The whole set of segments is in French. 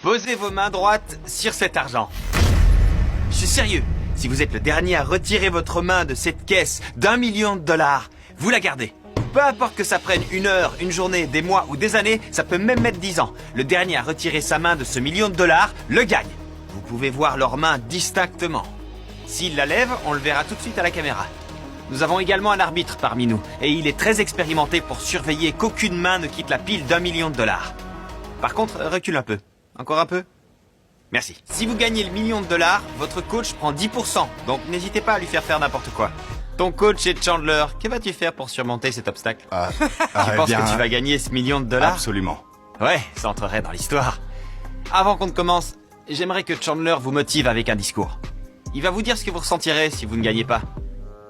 Posez vos mains droites sur cet argent. Je suis sérieux. Si vous êtes le dernier à retirer votre main de cette caisse d'1 million de dollars, vous la gardez. Peu importe que ça prenne une heure, une journée, des mois ou des années, ça peut même mettre 10 ans. Le dernier à retirer sa main de ce million de dollars le gagne. Vous pouvez voir leurs mains distinctement. S'il la lève, on le verra tout de suite à la caméra. Nous avons également un arbitre parmi nous, et il est très expérimenté pour surveiller qu'aucune main ne quitte la pile d'1 million de dollars. Par contre, recule un peu. Encore un peu. Merci. Si vous gagnez le million de dollars, votre coach prend 10%, donc n'hésitez pas à lui faire n'importe quoi. Ton coach est Chandler. Que vas-tu faire pour surmonter cet obstacle? Tu penses que tu vas gagner ce million de dollars? Absolument. Ouais, ça entrerait dans l'histoire. Avant qu'on ne commence, j'aimerais que Chandler vous motive avec un discours. Il va vous dire ce que vous ressentirez si vous ne gagnez pas.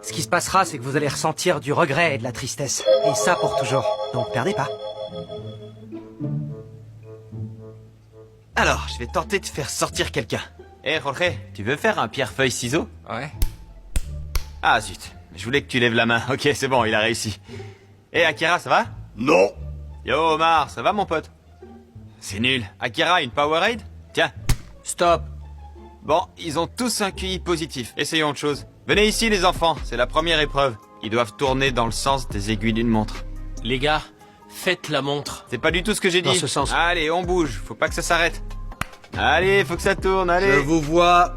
Ce qui se passera, c'est que vous allez ressentir du regret et de la tristesse. Et ça pour toujours. Donc perdez pas. Alors, je vais tenter de faire sortir quelqu'un. Hé, Jorge, tu veux faire un pierre-feuille-ciseau? Ouais. Ah zut, je voulais que tu lèves la main. Ok, c'est bon, il a réussi. Hé, Akira, ça va? Non. Yo, Omar, ça va mon pote? C'est nul. Akira, une Powerade? Tiens. Stop. Bon, ils ont tous un QI positif. Essayons autre chose. Venez ici les enfants, c'est la première épreuve. Ils doivent tourner dans le sens des aiguilles d'une montre. Les gars, faites la montre. C'est pas du tout ce que j'ai dit. Dans ce sens. Allez, on bouge, faut pas que ça s'arrête. Allez, faut que ça tourne, allez. Je vous vois.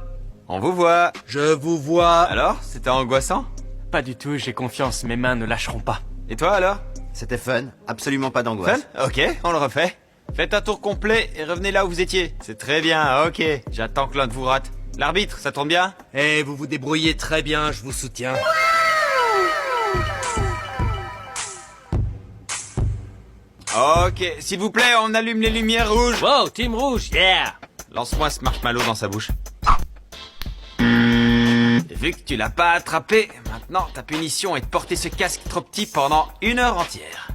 On vous voit. Je vous vois. Alors, c'était angoissant? Pas du tout, j'ai confiance, mes mains ne lâcheront pas. Et toi alors? C'était fun. Absolument pas d'angoisse. Fun? Ok, on le refait. Faites un tour complet et revenez là où vous étiez. C'est très bien, ok. J'attends que l'un de vous rate. L'arbitre, ça tourne bien? Eh, vous vous débrouillez très bien, je vous soutiens. Ok, s'il vous plaît, on allume les lumières rouges. Wow, team rouge, yeah! Lance-moi ce marshmallow dans sa bouche. Et vu que tu l'as pas attrapé, maintenant ta punition est de porter ce casque trop petit pendant 1 heure entière.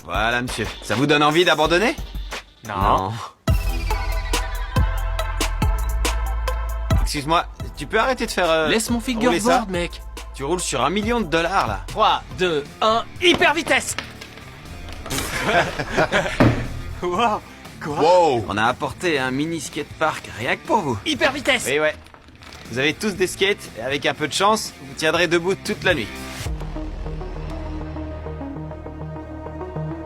Voilà, monsieur. Ça vous donne envie d'abandonner? Non. Excuse-moi, tu peux arrêter de faire... Laisse mon rouler ça? fingerboard, mec. Tu roules sur 1 million de dollars, là. 3, 2, 1, hyper vitesse! Wow. Quoi? Wow. On a apporté un mini skatepark rien que pour vous. Hyper vitesse! Oui, ouais. Vous avez tous des skates, et avec un peu de chance, vous tiendrez debout toute la nuit.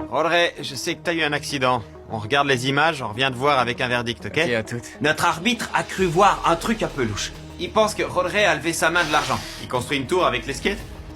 Jorge, je sais que t'as eu un accident. On regarde les images, on revient de voir avec un verdict, ok? Et à toutes. Notre arbitre a cru voir un truc un peu louche. Il pense que Jorge a levé sa main de l'argent. Il construit une tour avec les skates?